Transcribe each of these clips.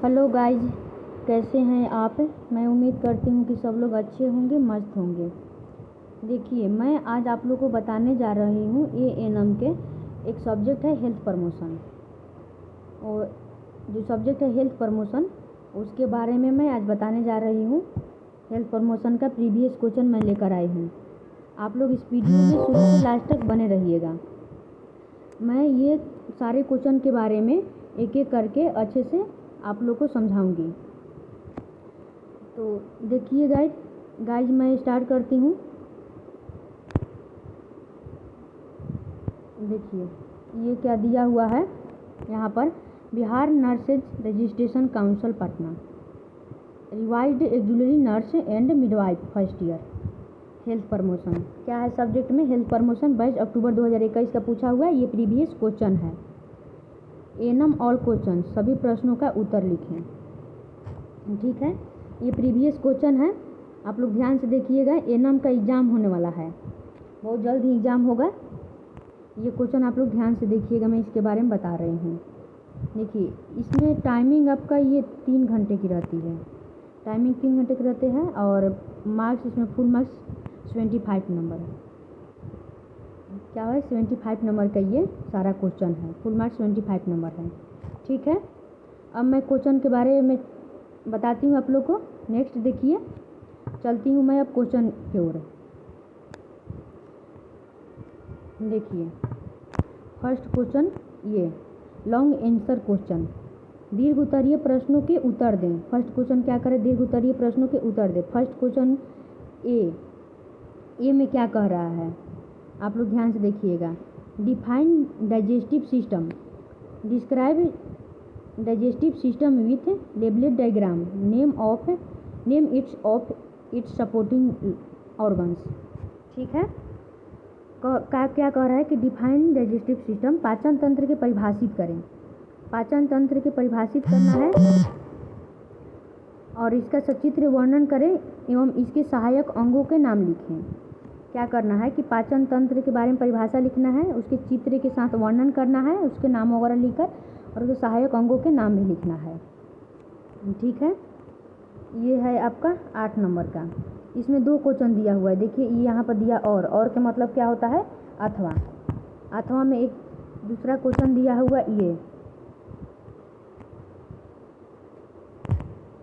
Hello guys, कैसे हैं आप। मैं उम्मीद करती हूँ कि सब लोग अच्छे होंगे, मस्त होंगे। देखिए, मैं आज आप लोग को बताने जा रही हूँ एएनएम के एक सब्जेक्ट है हेल्थ प्रमोशन। और जो सब्जेक्ट है हेल्थ प्रमोशन, उसके बारे में मैं आज बताने जा रही हूँ। हेल्थ प्रमोशन का प्रीवियस क्वेश्चन मैं लेकर आई हूँ। आप लोग इस वीडियो में शुरू से लास्ट तक बने रहिएगा। मैं ये सारे क्वेश्चन के बारे में एक एक करके अच्छे से आप लोग को समझाऊंगी। तो देखिए गाइज मैं स्टार्ट करती हूँ। देखिए ये क्या दिया हुआ है यहाँ पर। Bihar nurses registration council Patna, revised auxiliary nurse and midwife first year, health promotion. क्या है सब्जेक्ट में? Health promotion. 22 अक्टूबर 2021 का पूछा हुआ है। ये प्रीवियस क्वेश्चन है। एनम ऑल क्वेश्चन, सभी प्रश्नों का उत्तर लिखें। ठीक है, ये प्रीवियस क्वेश्चन है। आप लोग ध्यान से देखिएगा। एनम का एग्ज़ाम होने वाला है, बहुत जल्द ही एग्ज़ाम होगा। ये क्वेश्चन आप लोग ध्यान से देखिएगा, मैं इसके बारे में बता रही हूँ। देखिए, इसमें टाइमिंग आपका ये 3 घंटे की रहती है। टाइमिंग 3 घंटे के रहते हैं और मार्क्स इसमें फुल मार्क्स 25 नंबर है। क्या है? 75 नंबर का ये सारा क्वेश्चन है। फुल मार्क्स 25 नंबर है। ठीक है, अब मैं क्वेश्चन के बारे में बताती हूँ आप लोग को। नेक्स्ट देखिए, चलती हूँ मैं अब क्वेश्चन की ओर। देखिए फर्स्ट क्वेश्चन, ये लॉन्ग आंसर क्वेश्चन, दीर्घ उत्तरीय प्रश्नों के उत्तर दें। फर्स्ट क्वेश्चन क्या करे? दीर्घ उत्तरीय प्रश्नों के उत्तर दें। फर्स्ट क्वेश्चन ए में क्या कह रहा है, आप लोग ध्यान से देखिएगा। Define digestive system, describe digestive system with labelled diagram, name its supporting organs. ठीक है, क्या कह रहा है कि डिफाइन डाइजेस्टिव सिस्टम, पाचन तंत्र के परिभाषित करें। पाचन तंत्र के परिभाषित करना है और इसका सचित्र वर्णन करें एवं इसके सहायक अंगों के नाम लिखें। क्या करना है कि पाचन तंत्र के बारे में परिभाषा लिखना है, उसके चित्र के साथ वर्णन करना है, उसके नाम वगैरह लिखकर और उसके सहायक अंगों के नाम भी लिखना है। ठीक है, ये है आपका 8 नंबर का। इसमें 2 क्वेश्चन दिया हुआ है। देखिए ये यहाँ पर दिया और का मतलब क्या होता है? अथवा। अथवा में एक दूसरा क्वेश्चन दिया हुआ ये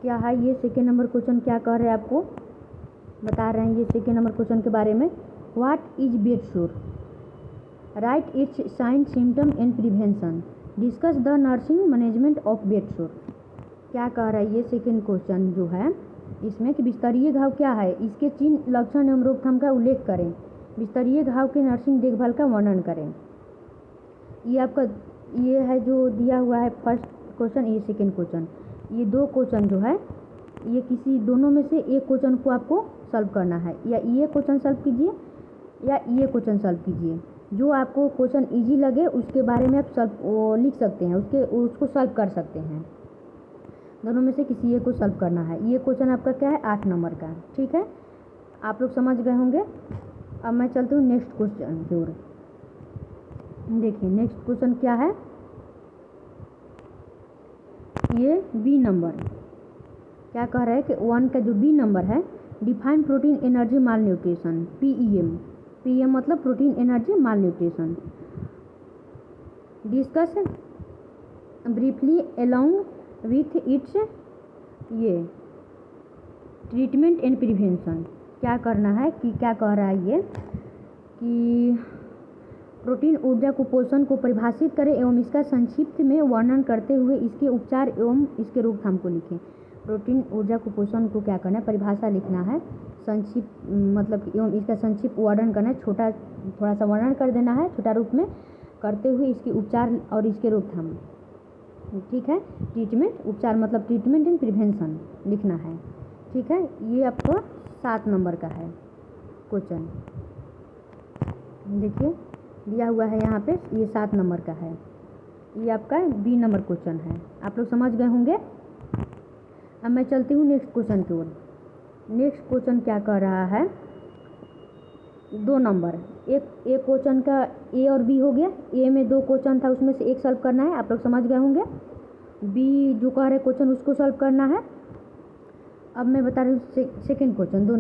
क्या है? ये सेकेंड नंबर क्वेश्चन क्या कह रहे हैं, आपको बता रहे हैं ये सेकेंड नंबर क्वेश्चन के बारे में। What is bed sore, right its sign symptom and prevention, discuss the nursing management of bed sore. क्या कह रहा है ये सेकेंड क्वेश्चन जो है इसमें कि बिस्तरीय घाव क्या है, इसके चिन्ह, लक्षण एवं रोकथाम का उल्लेख करें। बिस्तरीय घाव के नर्सिंग देखभाल का वर्णन करें। ये आपका ये है जो दिया हुआ है फर्स्ट क्वेश्चन, ये सेकेंड क्वेश्चन। ये 2 क्वेश्चन जो है ये किसी दोनों में से एक क्वेश्चन को आपको सॉल्व करना है। या ये क्वेश्चन सॉल्व कीजिए या ये क्वेश्चन सॉल्व कीजिए। जो आपको क्वेश्चन इजी लगे उसके बारे में आप लिख सकते हैं, उसको सॉल्व कर सकते हैं। दोनों में से किसी एक को सॉल्व करना है। ये क्वेश्चन आपका क्या है? 8 नंबर का। ठीक है, आप लोग समझ गए होंगे। अब मैं चलती हूँ नेक्स्ट क्वेश्चन की ओर। देखिए नेक्स्ट क्वेश्चन क्या है, ये बी नंबर। क्या कह रहा है कि 1 का जो बी नंबर है, डिफाइन प्रोटीन एनर्जी माल न्यूट्रिशन, पीएम मतलब protein energy mall nutrition, discuss briefly along with its ये ट्रीटमेंट एंड प्रिवेंशन। क्या करना है कि क्या कह रहा है ये कि प्रोटीन ऊर्जा कुपोषण को परिभाषित करें एवं इसका संक्षिप्त में वर्णन करते हुए इसके उपचार एवं इसके रोकथाम को लिखें। प्रोटीन ऊर्जा कुपोषण को क्या करना है? परिभाषा लिखना है, संक्षिप्त मतलब एवं इसका संक्षिप्त वर्णन करना है। छोटा थोड़ा सा वर्णन कर देना है छोटा रूप में, करते हुए इसके उपचार और इसके रोकथाम। ठीक है, ट्रीटमेंट, उपचार मतलब ट्रीटमेंट एंड प्रिवेंशन लिखना है। ठीक है, ये आपको 7 नंबर का है क्वेश्चन। देखिए दिया हुआ है यहाँ पे, ये 7 नंबर का है। ये आपका बी नंबर क्वेश्चन है। आप लोग समझ गए होंगे। अब मैं चलती हूँ नेक्स्ट क्वेश्चन की ओर। नेक्स्ट क्वेश्चन क्या कह रहा है, 2 नंबर। एक क्वेश्चन का ए और बी हो गया। ए में 2 क्वेश्चन था, उसमें से एक सॉल्व करना है। आप लोग समझ गए होंगे। बी जो कह रहे क्वेश्चन उसको सॉल्व करना है। अब मैं बता रही हूँ सेकेंड क्वेश्चन 2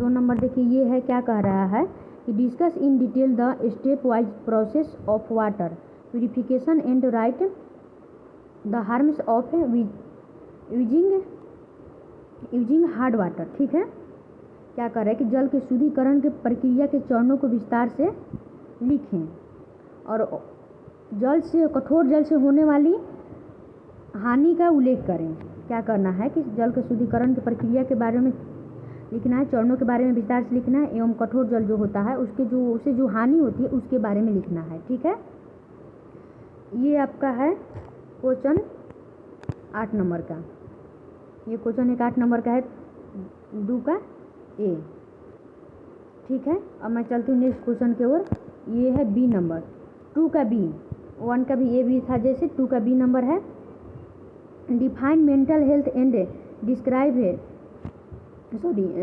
नंबर देखिए ये है, क्या कह रहा है कि discuss in detail the step wise process of water purification and right the harms of using hard water. ठीक है, क्या कर रहा है कि जल के शुद्धिकरण के प्रक्रिया के चरणों को विस्तार से लिखें और कठोर जल से होने वाली हानि का उल्लेख करें। क्या करना है कि जल के शुद्धिकरण की प्रक्रिया के बारे में लिखना है, चरणों के बारे में विस्तार से लिखना है एवं कठोर जल जो होता है उससे जो हानि होती है उसके बारे में लिखना है। ठीक है, ये आपका है क्वेश्चन 8 नंबर का। ये क्वेश्चन 8 नंबर का है, 2 का ए। ठीक है, अब मैं चलती हूँ नेक्स्ट क्वेश्चन की ओर। ये है बी नंबर, 2 का बी। 1 का भी ए बी था जैसे, 2 का बी नंबर है define mental health and describe है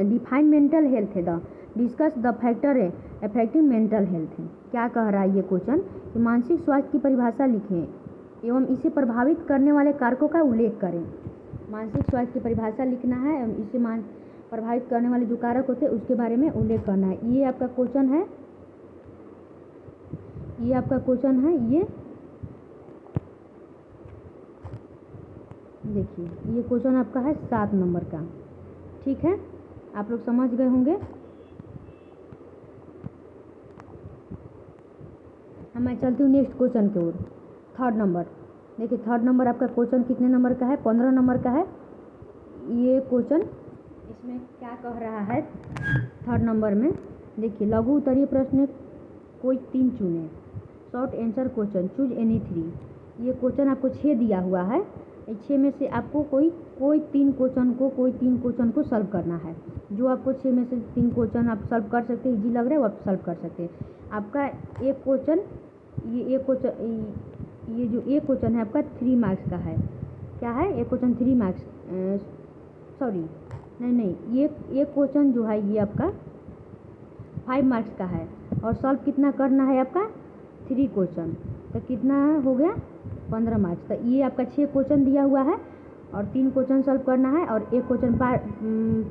डिफाइन मेंटल हेल्थ है the discuss the factor affecting mental health है। क्या कह रहा है ये क्वेश्चन कि मानसिक स्वास्थ्य की परिभाषा लिखें एवं इसे प्रभावित करने वाले कारकों का उल्लेख करें। मानसिक स्वास्थ्य की परिभाषा लिखना है एवं इसे प्रभावित करने वाले जो कारक होते हैं उसके बारे में उल्लेख करना है। ये आपका क्वेश्चन है, ये देखिए ये क्वेश्चन आपका है 7 नंबर का। ठीक है, आप लोग समझ गए होंगे। अब मैं चलती हूँ नेक्स्ट क्वेश्चन की ओर। 3rd नंबर देखिए, 3rd नंबर आपका क्वेश्चन कितने नंबर का है? 15 नंबर का है ये क्वेश्चन। इसमें क्या कह रहा है 3rd नंबर में? देखिए लघु उत्तरीय प्रश्न कोई 3 चुने, short answer question choose any 3। ये क्वेश्चन आपको 6 दिया हुआ है, 6 में से आपको कोई 3 क्वेश्चन को सॉल्व करना है। जो आपको 6 में से 3 क्वेश्चन आप सॉल्व कर सकते हैं, इजी लग रहा है वो आप सॉल्व कर सकते हैं। आपका एक क्वेश्चन ये जो एक क्वेश्चन है आपका 3 मार्क्स का है। क्या है? एक क्वेश्चन 3 मार्क्स, सॉरी नहीं, ये क्वेश्चन जो है ये आपका 5 मार्क्स का है और सॉल्व कितना करना है आपका 3 क्वेश्चन, तो कितना हो गया 15 मार्क्स। तो ये आपका 6 क्वेश्चन दिया हुआ है और 3 क्वेश्चन सॉल्व करना है और एक क्वेश्चन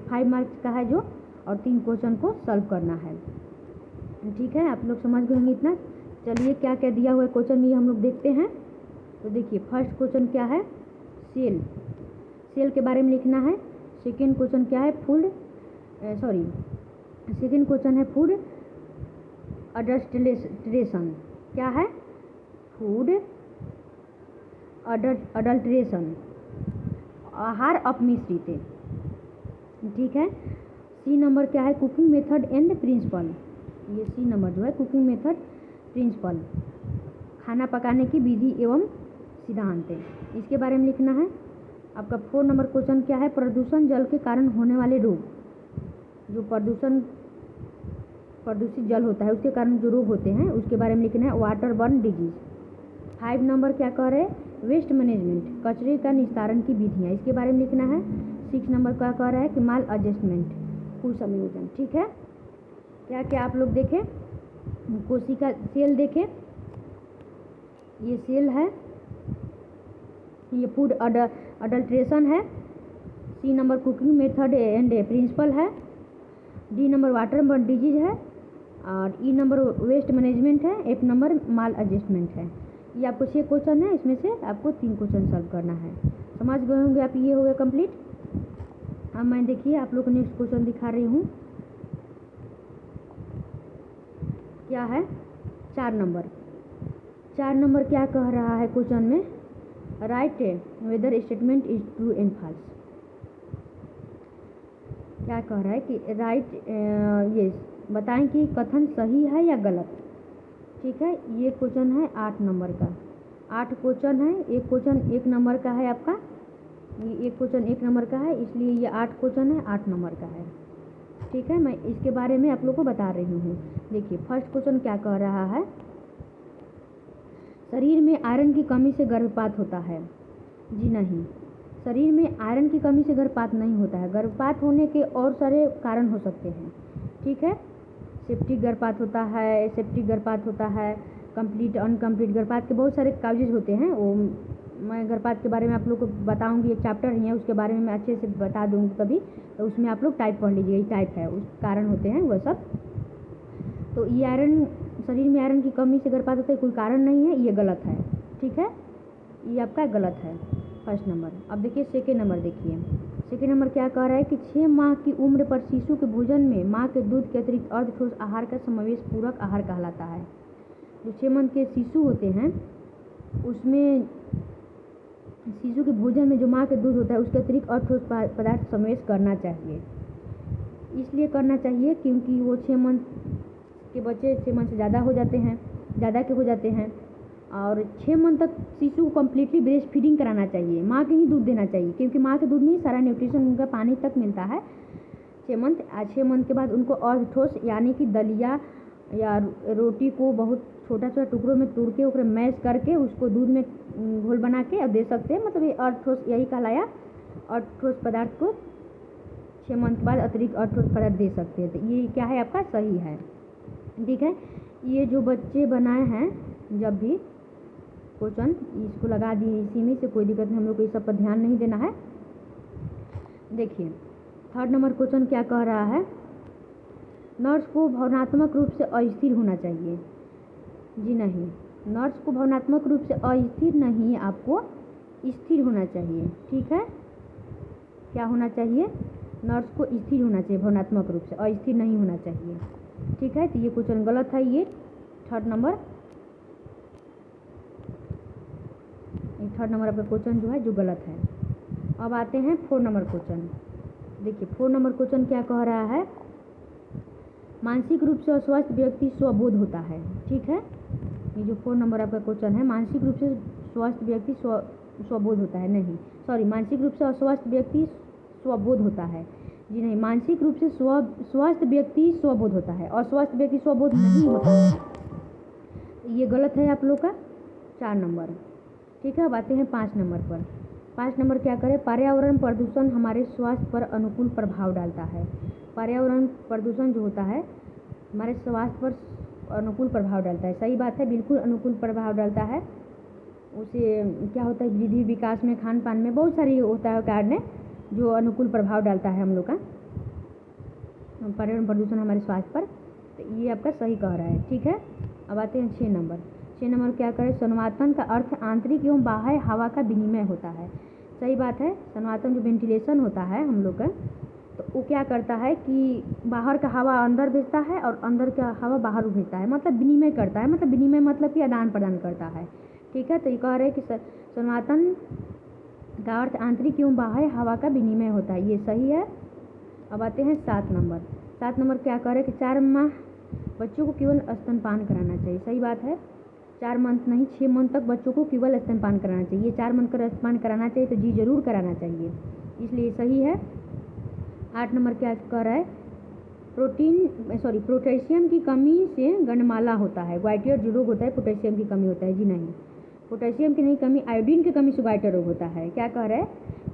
5 मार्क्स का है जो, और 3 क्वेश्चन को सॉल्व करना है। ठीक है, आप लोग समझ गए होंगे इतना। चलिए क्या क्या दिया हुआ है क्वेश्चन में ये हम लोग देखते हैं। तो देखिए फर्स्ट क्वेश्चन क्या है, सेल के बारे में लिखना है। सेकेंड क्वेश्चन क्या है, सेकेंड क्वेश्चन है फूड अडल्ट्रेशन। क्या है? फूड अडल्ट्रेशन, आहार अपमिश्रित। ठीक है। सी नंबर क्या है, कुकिंग मेथड एंड प्रिंसिपल। ये सी नंबर जो है कुकिंग मेथड प्रिंसिपल, खाना पकाने की विधि एवं सिद्धांत, इसके बारे में लिखना है। आपका 4 नंबर क्वेश्चन क्या है, प्रदूषण जल के कारण होने वाले रोग। जो प्रदूषित जल होता है उसके कारण जो रोग होते हैं उसके बारे में लिखना है, वाटर बर्न डिजीज। 5 नंबर क्या कह रहे हैं, वेस्ट मैनेजमेंट, कचरे का निस्तारण की विधियाँ, इसके बारे में लिखना है। 6 नंबर क्या कह रहा है कि माल एडजस्टमेंट, कुसंयोजन। ठीक है, क्या क्या आप लोग देखें, कोशिका सेल देखें, ये सेल है, ये फूड अडल्ट्रेशन है। C number cooking method and principle है। D number water borne disease है और ई नंबर वेस्ट मैनेजमेंट है। एफ नंबर माल एडजस्टमेंट है। ये आपको 6 क्वेश्चन है, इसमें से आपको 3 क्वेश्चन सॉल्व करना है। समझ गए होंगे आप, ये हो गया कंप्लीट। अब मैं देखिए आप लोग को नेक्स्ट क्वेश्चन दिखा रही हूँ। क्या है, 4 नंबर। 4 नंबर क्या कह रहा है क्वेश्चन में, right whether statement is true and false. क्या कह रहा है कि राइट ये बताएं कि कथन सही है या गलत। ठीक है, ये क्वेश्चन है 8 नंबर का। 8 क्वेश्चन है, एक क्वेश्चन 1 नंबर का है आपका, ये एक क्वेश्चन 1 नंबर का है, इसलिए ये 8 क्वेश्चन है 8 नंबर का है। ठीक है, मैं इसके बारे में आप लोग को बता रही हूँ। देखिए फर्स्ट क्वेश्चन क्या कह रहा है, शरीर में आयरन की कमी से गर्भपात होता है। जी नहीं, शरीर में आयरन की कमी से गर्भपात नहीं होता है। गर्भपात होने के और सारे कारण हो सकते हैं। ठीक है, सेप्टिक गर्भपात होता है, कंप्लीट अनकम्प्लीट गर्भपात के बहुत सारे काउजेज होते हैं, वो मैं गर्भपात के बारे में आप लोग को बताऊंगी, एक चैप्टर ही है उसके बारे में मैं अच्छे से बता दूंगी कभी, तो उसमें आप लोग टाइप पढ़ लीजिए, ये टाइप है, उस कारण होते हैं वह सब। तो ये आयरन, शरीर में आयरन की कमी से गर्भपात होता है, कोई कारण नहीं है, ये गलत है, ठीक है, ये आपका गलत है फर्स्ट नंबर। अब देखिए सेकेंड नंबर, देखिए सेकेंड नंबर क्या कह रहा है कि 6 माह की उम्र पर शिशु के भोजन में माँ के दूध के अतिरिक्त अर्ध ठोस आहार का समावेश पूरक आहार कहलाता है। जो 6 मंथ के शिशु होते हैं उसमें शिशु के भोजन में जो माँ के दूध होता है उसके अतिरिक्त और ठोस पदार्थ समावेश करना चाहिए। इसलिए करना चाहिए क्योंकि वो 6 मंथ के बच्चे 6 मंथ से ज़्यादा हो जाते हैं, ज़्यादा के हो जाते हैं, और 6 मंथ तक शिशु को कम्प्लीटली ब्रेस्ट फीडिंग कराना चाहिए, माँ के ही दूध देना चाहिए, क्योंकि माँ के दूध में ही सारा न्यूट्रिशन उनका पानी तक मिलता है। 6 मंथ के बाद उनको और ठोस यानी कि दलिया या रोटी को बहुत छोटा छोटा टुकड़ों में तोड़ के ऊपर मैश करके उसको दूध में घोल बना के अब दे सकते हैं, मतलब ये और ठोस यही कहलाया, और ठोस पदार्थ को 6 मंथ के बाद अतिरिक्त और ठोस पदार्थ दे सकते हैं। तो ये क्या है आपका सही है, ठीक है। ये जो बच्चे बनाए हैं जब भी क्वेश्चन इसको लगा दिए, इसी में से कोई दिक्कत नहीं, हम लोग को इस सब पर ध्यान नहीं देना है। देखिए थर्ड नंबर क्वेश्चन क्या कह रहा है, नर्स को भावनात्मक रूप से अस्थिर होना चाहिए। जी नहीं, नर्स को भावनात्मक रूप से अस्थिर नहीं, आपको स्थिर होना चाहिए, ठीक है। क्या होना चाहिए, नर्स को स्थिर होना चाहिए, भावनात्मक रूप से अस्थिर नहीं होना चाहिए, ठीक है। तो ये क्वेश्चन गलत है, ये थर्ड नंबर आपका क्वेश्चन जो है जो गलत है। अब आते हैं 4 नंबर क्वेश्चन। देखिए 4 नंबर क्वेश्चन क्या कह रहा है, मानसिक रूप से अस्वस्थ व्यक्ति स्वबोध होता है, ठीक है। ये जो 4 नंबर आपका क्वेश्चन है, मानसिक रूप से स्वस्थ व्यक्ति स्वबोध होता है, नहीं सॉरी, मानसिक रूप से अस्वस्थ व्यक्ति स्वबोध होता है, जी नहीं, मानसिक रूप से स्वस्थ व्यक्ति स्वबोध होता है, अस्वस्थ व्यक्ति स्वबोध नहीं होता है, ये गलत है आप लोग का 4 नंबर, ठीक है। अब आते हैं 5 नंबर पर। 5 नंबर क्या करें, पर्यावरण प्रदूषण हमारे स्वास्थ्य पर अनुकूल प्रभाव डालता है। पर्यावरण प्रदूषण जो होता है हमारे स्वास्थ्य पर अनुकूल प्रभाव डालता है, सही बात है, बिल्कुल अनुकूल प्रभाव डालता है। उसे क्या होता है, वृद्धि विकास में, खान पान में बहुत सारी होता है कारण जो अनुकूल प्रभाव डालता है हम लोग का पर्यावरण प्रदूषण हमारे स्वास्थ्य पर, तो ये आपका सही कह रहा है, ठीक है। अब आते हैं 6 नंबर। 6 नंबर क्या करें, संवातन का अर्थ आंतरिक एवं बाह्य हवा का विनिमय होता है, सही बात है। संवातन जो वेंटिलेशन होता है हम लोग का, तो वो क्या करता है कि बाहर का हवा अंदर भेजता है और अंदर का हवा बाहर भेजता है, मतलब विनिमय करता है, मतलब विनिमय मतलब कि आदान प्रदान करता है, ठीक है। तो ये कह रहे हैं कि संवातन का अर्थ आंतरिक एवं बाह्य हवा का विनिमय होता है, ये सही है। अब आते हैं 7 नंबर। 7 नंबर क्या कह रहे हैं कि 4 माह बच्चों को केवल स्तनपान कराना चाहिए, सही बात है। 4 मंथ नहीं, 6 मंथ तक बच्चों को केवल स्तनपान कराना चाहिए, 4 मंथ का स्तनपान कराना चाहिए, तो जी जरूर कराना चाहिए, इसलिए सही है। 8 नंबर क्या कह रहा है, पोटेशियम की कमी से गंडमाला होता है, ग्वाइटर जो रोग होता है पोटेशियम की कमी होता है, जी नहीं, पोटेशियम की नहीं कमी, आयोडीन की कमी से ग्वाइटर रोग होता है। क्या कह रहा है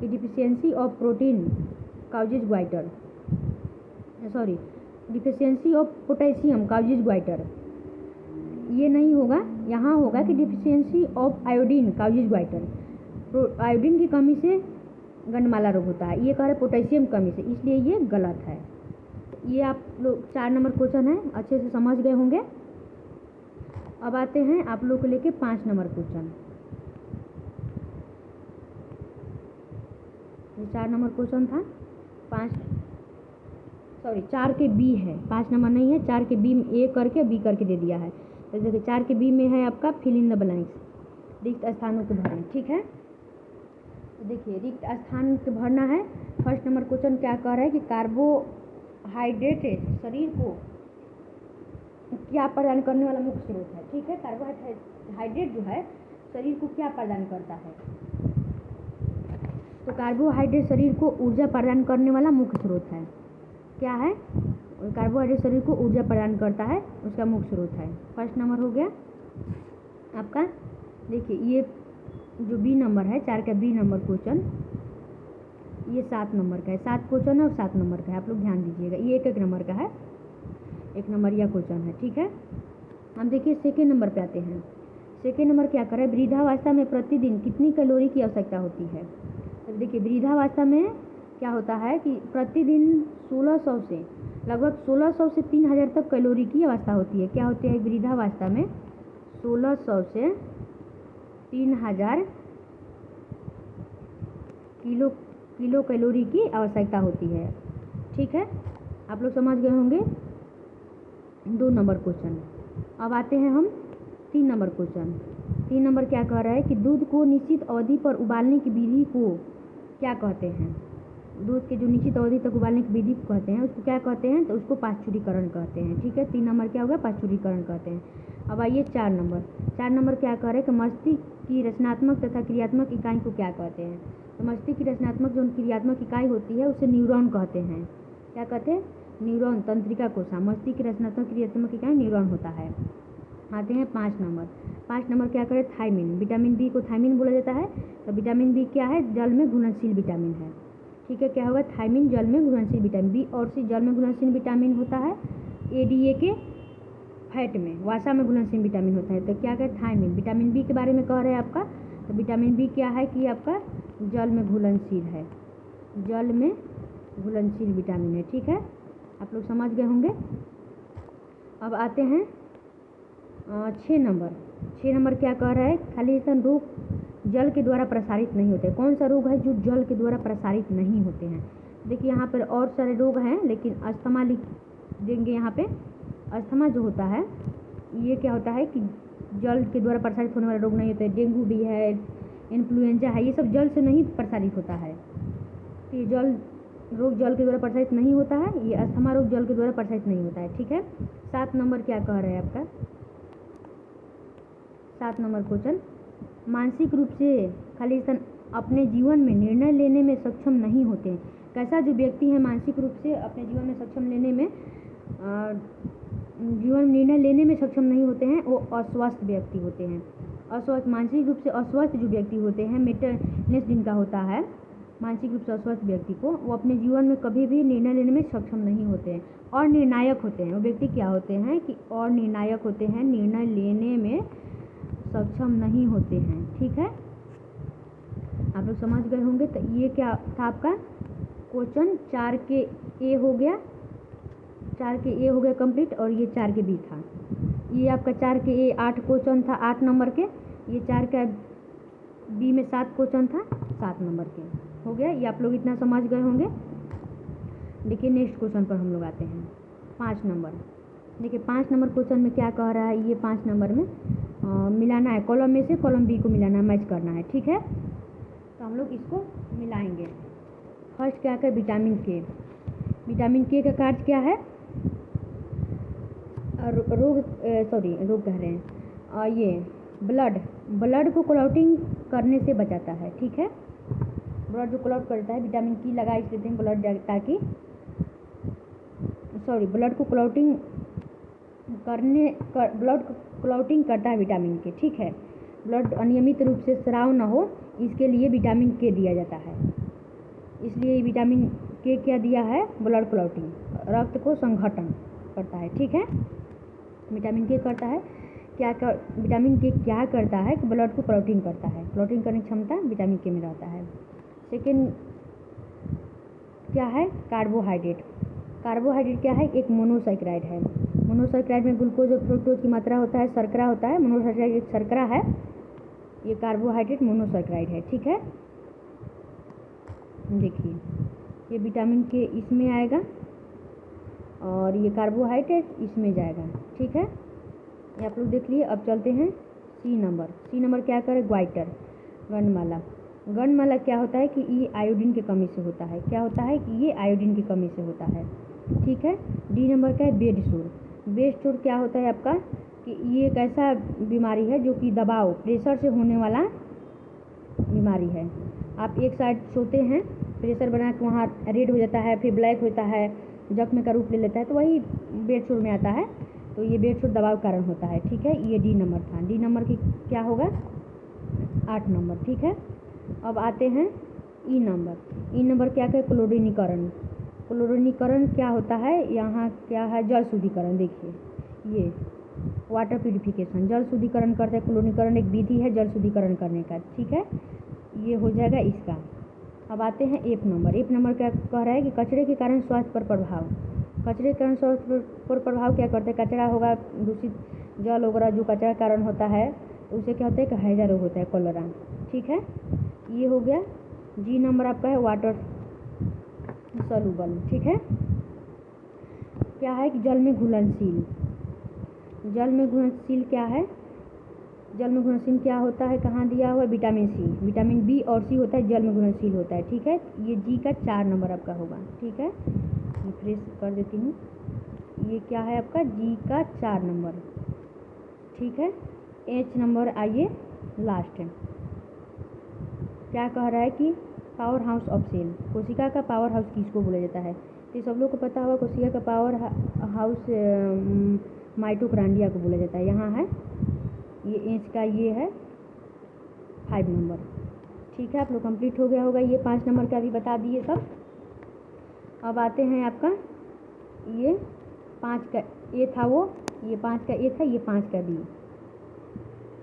कि deficiency of protein causes goitre, sorry deficiency of potassium causes goitre, ये नहीं होगा, यहाँ होगा कि deficiency of iodine causes goitre, iodine की कमी से गंडमाला रोग होता है, ये कह रहे पोटेशियम कमी से, इसलिए ये गलत है। ये आप लोग 4 नंबर क्वेश्चन है, अच्छे से समझ गए होंगे। अब आते हैं आप लोग को लेके 5 नंबर क्वेश्चन। ये 4 नंबर क्वेश्चन था, 4 के बी है, 5 नंबर नहीं है, 4 के बी में ए करके बी करके दे दिया है। तो देखिए 4 के बी में है आपका फिल इन द ब्लैंक्स, रिक्त स्थानों को भरें, ठीक है। तो देखिए रिक्त स्थान को भरना है। फर्स्ट नंबर क्वेश्चन क्या कह रहा है कि कार्बोहाइड्रेट शरीर को क्या प्रदान करने वाला मुख्य स्रोत है, ठीक है। कार्बोहाइड्रेट जो है शरीर को क्या प्रदान करता है, तो कार्बोहाइड्रेट शरीर को ऊर्जा प्रदान करने वाला मुख्य स्रोत है, क्या है, कार्बोहाइड्रेट शरीर को ऊर्जा प्रदान करता है, उसका मुख्य स्रोत है। फर्स्ट नंबर हो गया आपका। देखिए ये जो बी नंबर है, 4 का बी नंबर क्वेश्चन, ये 7 नंबर का है, 7 क्वेश्चन है और 7 नंबर का है, आप लोग ध्यान दीजिएगा, ये 1 नंबर का है, 1 नंबर यह क्वेश्चन है, ठीक है। हम देखिए सेकेंड नंबर पे आते हैं। सेकेंड नंबर क्या कर रहा है, वृद्धावस्था में प्रतिदिन कितनी कैलोरी की आवश्यकता होती है। तो देखिए वृद्धावस्था में क्या होता है कि प्रतिदिन 1600 से लगभग 1600 से 3000 तक कैलोरी की आवश्यकता होती है। क्या होती है वृद्धावस्था में 1600 से 3000 किलो कैलोरी की आवश्यकता होती है। ठीक है, आप लोग समझ गए होंगे 2 नंबर क्वेश्चन। अब आते हैं हम 3 नंबर क्वेश्चन। 3 नंबर क्या कह रहा है कि दूध को निश्चित अवधि पर उबालने की विधि को क्या कहते हैं। दूध के जो निश्चित अवधि तक उबालने की विधि को कहते हैं उसको क्या कहते हैं, तो उसको पाश्चुरीकरण कहते हैं। ठीक है, 3 नंबर क्या होगा, पाश्चुरीकरण कहते हैं। अब आइए 4 नंबर। 4 नंबर क्या कह रहे हैं कि मस्तिष्क की रचनात्मक तथा क्रियात्मक इकाई को क्या कहते हैं। तो मस्तिष्क की रचनात्मक जो क्रियात्मक इकाई होती है उसे न्यूरॉन कहते हैं। क्या कहते हैं, न्यूरॉन, तंत्रिका कोशिका। मस्तिष्क की रचनात्मक क्रियात्मक इकाई न्यूरॉन होता है। आते हैं 5 नंबर। 5 नंबर क्या करें, थायमिन। विटामिन बी को थायमिन बोला जाता है। तो विटामिन बी क्या है, जल में घुलनशील विटामिन है। ठीक है, क्या होगा, थायमिन जल में घुलनशील विटामिन। बी और सी जल में घुलनशील विटामिन होता है। एडीए के फैट में, वसा में घुलनशील विटामिन होता है। तो क्या करें, थायमिन। विटामिन बी के बारे में कह रहे हैं आपका, तो विटामिन बी क्या है कि आपका जल में घुलनशील है, जल में घुलनशील विटामिन है। ठीक है, आप लोग समझ गए होंगे। अब आते हैं 6 नंबर। 6 नंबर क्या कह रहा है, खाली रोग जल के द्वारा प्रसारित नहीं होते। कौन सा रोग है जो जल के द्वारा प्रसारित नहीं होते हैं। देखिए यहाँ पर और सारे रोग हैं, लेकिन अस्थमा लिख देंगे यहाँ पे। अस्थमा जो होता है ये क्या होता है कि जल के द्वारा प्रसारित होने वाले रोग नहीं होते। डेंगू भी है, इन्फ्लुएंजा है, ये सब जल से नहीं प्रसारित होता है। तो ये रोग जल के द्वारा प्रसारित नहीं होता है। ये अस्थमा रोग जल के द्वारा प्रसारित नहीं होता है। ठीक है, 7 नंबर क्या कह रहे हैं आपका, 7 नंबर क्वेश्चन, मानसिक रूप से खाली अपने जीवन में निर्णय लेने में सक्षम नहीं होते। कैसा जो व्यक्ति है मानसिक रूप से अपने जीवन में सक्षम लेने में निर्णय लेने में सक्षम नहीं होते हैं, वो अस्वस्थ व्यक्ति होते हैं। अस्वस्थ, मानसिक रूप से अस्वस्थ जो व्यक्ति होते हैं, मेंटलनेस जिनका होता है, मानसिक रूप से अस्वस्थ व्यक्ति को, वो अपने जीवन में कभी भी निर्णय लेने में सक्षम नहीं होते हैं और निर्णायक होते हैं। वो व्यक्ति क्या होते हैं कि और निर्णायक होते हैं, निर्णय लेने में सक्षम नहीं होते हैं। ठीक है, आप लोग समझ गए होंगे। तो ये क्या था आपका क्वेश्चन, 4 के ए हो गया, 4 के ए हो गया कंप्लीट, और ये 4 के बी था। ये आपका 4 के ए 8 क्वेश्चन था 8 नंबर के, ये 4 का बी में 7 क्वेश्चन था 7 नंबर के, हो गया। ये आप लोग इतना समझ गए होंगे। देखिए नेक्स्ट क्वेश्चन पर हम लोग आते हैं, 5 नंबर। देखिए 5 नंबर क्वेश्चन में क्या कह रहा है, ये 5 नंबर में मिलाना है, कॉलम में से कॉलम बी को मिलाना है, मैच करना है। ठीक है, तो हम लोग इसको मिलाएंगे। फर्स्ट क्या है, विटामिन के। विटामिन के का कार्य क्या है, रोग कह रहे हैं, ये ब्लड को क्लॉटिंग करने से बचाता है। ठीक है, ब्लड जो क्लॉट करता है, विटामिन की लगा इस देते हैं ब्लड, ताकि ब्लड को क्लॉटिंग ब्लड क्लॉटिंग करता है विटामिन के। ठीक है, ब्लड अनियमित रूप से स्राव न हो, इसके लिए विटामिन के दिया जाता है। इसलिए विटामिन के क्या दिया है, ब्लड क्लॉटिंग, रक्त को संघटन करता है। ठीक है, विटामिन के करता है विटामिन के क्या करता है, ब्लड को क्लॉटिंग करता है। क्लॉटिंग करने की क्षमता विटामिन के में रहता है। सेकेंड क्या है, कार्बोहाइड्रेट। कार्बोहाइड्रेट क्या है, एक मोनोसैकेराइड है। मोनोसैकेराइड में ग्लूकोज और फ्रुक्टोज की मात्रा होता है, शर्करा होता है। मोनोसैकेराइड एक शर्करा है, ये कार्बोहाइड्रेट मोनोसैकेराइड है। ठीक है, देखिए ये विटामिन के इसमें आएगा और ये कार्बोहाइड्रेट इसमें जाएगा। ठीक है, ये आप लोग देख लिए। अब चलते हैं सी नंबर। सी नंबर क्या करे, ग्वाइटर, गंधमाला। गंधमाला क्या होता है कि ये आयोडीन की कमी से होता है। क्या होता है कि ये आयोडीन की कमी से होता है। ठीक है, डी नंबर का है बेड सोर। बेड सोर क्या होता है आपका कि ये एक ऐसा बीमारी है जो कि दबाव, प्रेशर से होने वाला बीमारी है। आप एक साइड सोते हैं, प्रेशर बना के वहाँ रेड हो जाता है, फिर ब्लैक होता है, जख्म का रूप ले लेता है, तो वही बेड सोर में आता है। तो ये बेड सोर दबाव कारण होता है। ठीक है, ये डी नंबर था। डी नंबर की क्या होगा, 8 नंबर। ठीक है, अब आते हैं ई नंबर। ई नंबर क्या है, क्लोरीनीकरण। क्लोरीनीकरण क्या होता है, यहाँ क्या है, जल शुद्धिकरण। देखिए ये वाटर प्यूरिफिकेशन, जल शुद्धिकरण करते हैं। क्लोरीकरण एक विधि है जल शुद्धिकरण करने का, ठीक है, ये हो जाएगा इसका। अब आते हैं एक नंबर। एक नंबर क्या कह रहा है कि कचरे के कारण स्वास्थ्य पर प्रभाव। कचरे के कारण स्वास्थ्य पर प्रभाव क्या करते हैं, कचरा होगा, दूषित जल वगैरह जो कचरा कारण होता है उससे क्या होता है कि हैजा रोग होता है, कोलेरा, ठीक है, ये हो गया। जी नंबर आपका है वाटर सॉल्युबल, ठीक है। क्या है कि जल में घुलनशील। जल में घुलनशील क्या है, जल में घुलनशील क्या होता है, कहाँ दिया हुआ है, विटामिन सी, विटामिन बी और सी होता है, जल में घुलनशील होता है, ठीक है। ये जी का 4 नंबर आपका होगा, ठीक है, रिफ्रेश कर देती हूँ। ये क्या है आपका जी का 4 नंबर, ठीक है। एच नंबर आइए लास्ट है। क्या कह रहा है कि पावर हाउस ऑफ सेल, कोशिका का पावर हाउस किसको बोला जाता है, तो सब लोग को पता होगा कोशिका का पावर हाउस माइटोकॉन्ड्रिया को बोला जाता है। यहाँ है ये एच का, ये है 5 नंबर, ठीक है। आप लोग कंप्लीट हो गया होगा, ये 5 नंबर का भी बता दिए सब। अब आते हैं आपका ये 5 का ए था, वो ये 5 का ए था, ये 5 का बी।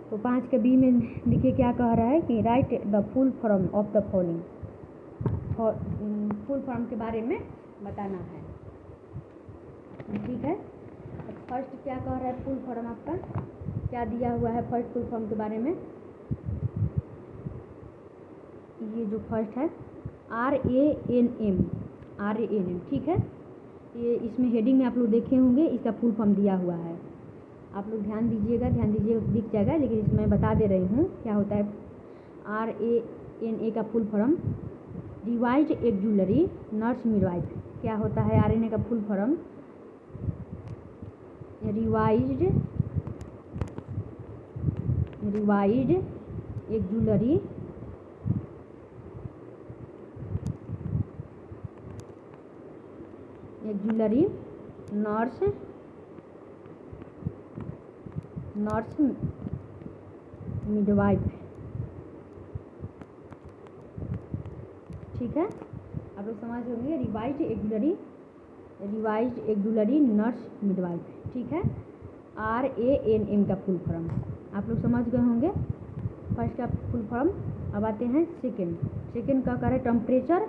तो 5 का बी में देखिए क्या कह रहा है कि right the full form of the following, full form के बारे में बताना है, ठीक है। फर्स्ट क्या कह रहा है, फुल फॉर्म आपका क्या दिया हुआ है, फर्स्ट फुल फॉर्म के बारे में। ये जो फर्स्ट है RANM, RANM, ठीक है। ये इसमें हेडिंग में आप लोग देखे होंगे, इसका फुल फॉर्म दिया हुआ है, आप लोग ध्यान दीजिएगा, दिख जाएगा, लेकिन इसमें बता दे रही हूँ क्या होता है। RANA का full form revised auxiliary nurse midwife. क्या होता है RNA का full form, revised auxiliary nurse midwife, ठीक है। आप लोग समझ होंगे, रिवाइज्ड एक्जुलरी नर्स मिडवाइफ, ठीक है। RANM का फुल फॉर्म आप लोग समझ गए होंगे, फर्स्ट का फुल फॉर्म। अब आते हैं सेकेंड का कर है टेम्परेचर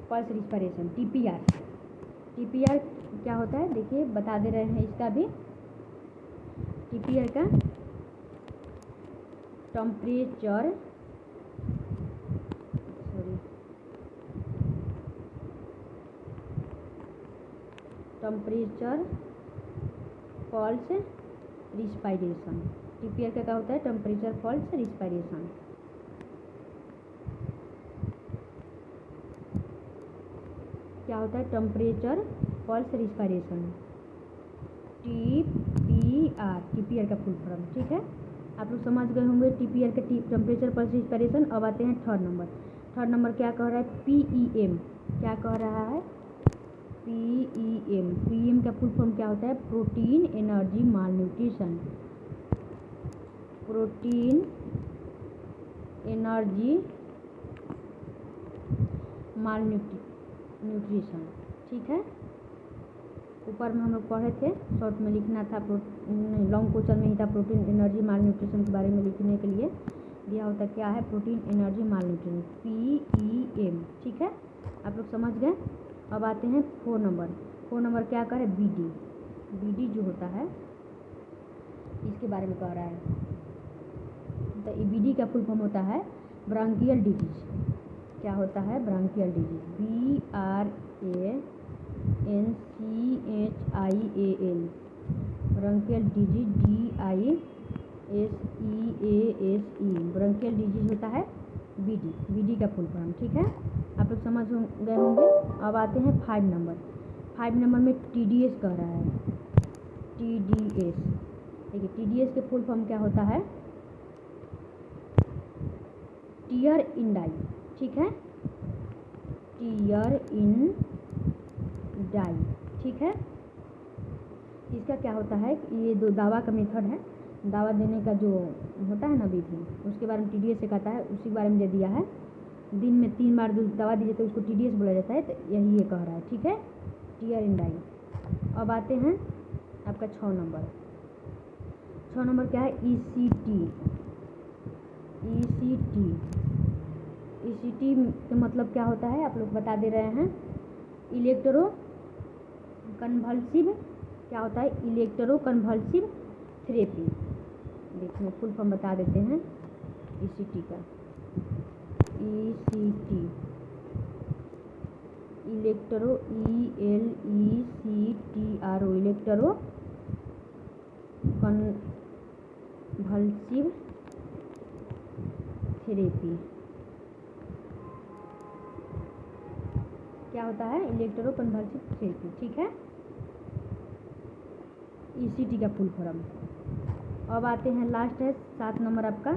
पल्स रिस्पिरेशन, TPR क्या होता है, देखिए बता दे रहे हैं इसका भी। TPR का टेम्परेचर पल्स रिस्पिरेशन। TPR का क्या होता है, टेम्परेचर पल्स रिस्पिरेशन। क्या होता है, टेम्परेचर पल्स रिस्पिरेशन, TPR का फुल फॉर्म, ठीक है। आप लोग समझ गए होंगे TPR का टेम्परेचर पल्स रिस्पिरेशन। अब आते हैं थर्ड नंबर क्या कह रहा है, PEM। क्या कह रहा है, PEM का फुल फॉर्म क्या होता है, protein energy malnutrition, protein energy malnutrition, ठीक है। ऊपर में हम लोग पढ़े थे, शॉर्ट में लिखना था, लॉन्ग क्वेश्चन में ही था, प्रोटीन एनर्जी मालन्यूट्रिशन के बारे में लिखने के लिए दिया होता क्या है, प्रोटीन एनर्जी मालन्यूट्रिशन, PEM, ठीक है। आप लोग समझ गए। अब आते हैं 4 नंबर क्या कह रहे हैं, BD जो होता है इसके बारे में कह रहा है। तो BD का फुल फॉर्म होता है ब्रांकियल डिजीज। क्या होता है, branchial disease, BRANCHIAL, branchial disease, DISEASE, branchial disease होता है BD का फुल फॉर्म, ठीक है। आप लोग समझ गए होंगे। अब आते हैं 5 नंबर में TDS कह रहा है, TDS, देखिए TDS के फुल फॉर्म क्या होता है, टीयर इन डाई, ठीक है, टीयर इन डाई, ठीक है। इसका क्या होता है, ये दो दावा का मेथड है, दावा देने का जो होता है ना विधि, उसके बारे में TDS से कहता है, उसी के बारे में दे दिया है। दिन में 3 बार जो दवा दी जाती है उसको TDS बोला जाता है, तो यही ये कह रहा है, ठीक है, टीयर इन डाई। अब आते हैं आपका 6 नंबर। 6 नंबर क्या है, ECT। ECT का मतलब क्या होता है आप लोग बता दे रहे हैं, इलेक्ट्रो कन्वल्सिव, क्या होता है, इलेक्ट्रो कन्वल्सिव थेरेपी। देखिए फुल फॉर्म बता देते हैं ECT का। ECT electro ELECTRO electro convulsive therapy. क्या होता है, इलेक्ट्रो कन्वल्सिव थेरेपी, ठीक है, ECT का फुल फॉर्म। अब आते हैं लास्ट है 7 नंबर आपका,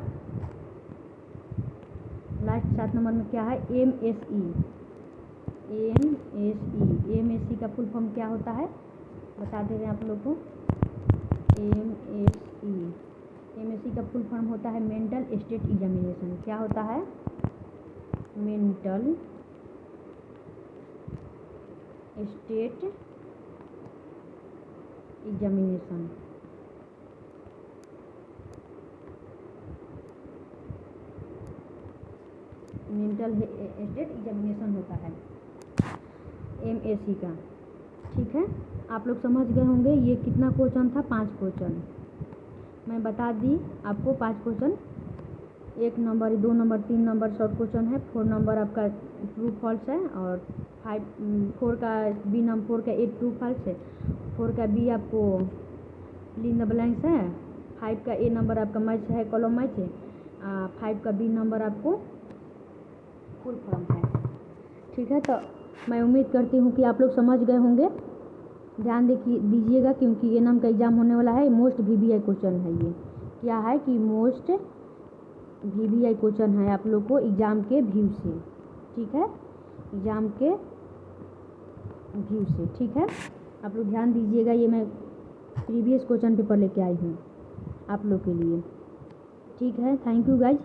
लास्ट 7 नंबर में क्या है, MSE। MSE का फुल फॉर्म क्या होता है बता दे रहे हैं आप लोग को। MSE का फुल फॉर्म होता है मेंटल स्टेट एग्जामिनेशन। क्या होता है, mental state examination. Mental state examination होता है MSE का, ठीक है। आप लोग समझ गए होंगे ये कितना क्वेश्चन था, 5 क्वेश्चन मैं बता दी आपको। 5 question, 1 number, 2 number, 3 number short question है, 4 नंबर आपका ट्रू फॉल्स है, और 4 का बी नंबर 4 का ए ट्रू फॉल्स है, 4 का बी आपको फिल इन द ब्लैंक्स है, 5 का ए नंबर आपका मैच है, कॉलम मैच है, 5 का बी नंबर आपको फुल फॉर्म है, ठीक है। तो मैं उम्मीद करती हूँ कि आप लोग समझ गए होंगे। ध्यान दीजिएगा क्योंकि ये नाम का एग्ज़ाम होने वाला है। मोस्ट VVI क्वेश्चन है ये, क्या है कि मोस्ट VVI क्वेश्चन है आप लोग को एग्ज़ाम के व्यू से, ठीक है, एग्ज़ाम के व्यू से, ठीक है। आप लोग ध्यान दीजिएगा, ये मैं प्रीवियस क्वेश्चन पेपर लेके आई हूँ आप लोग के लिए, ठीक है। Thank you guys.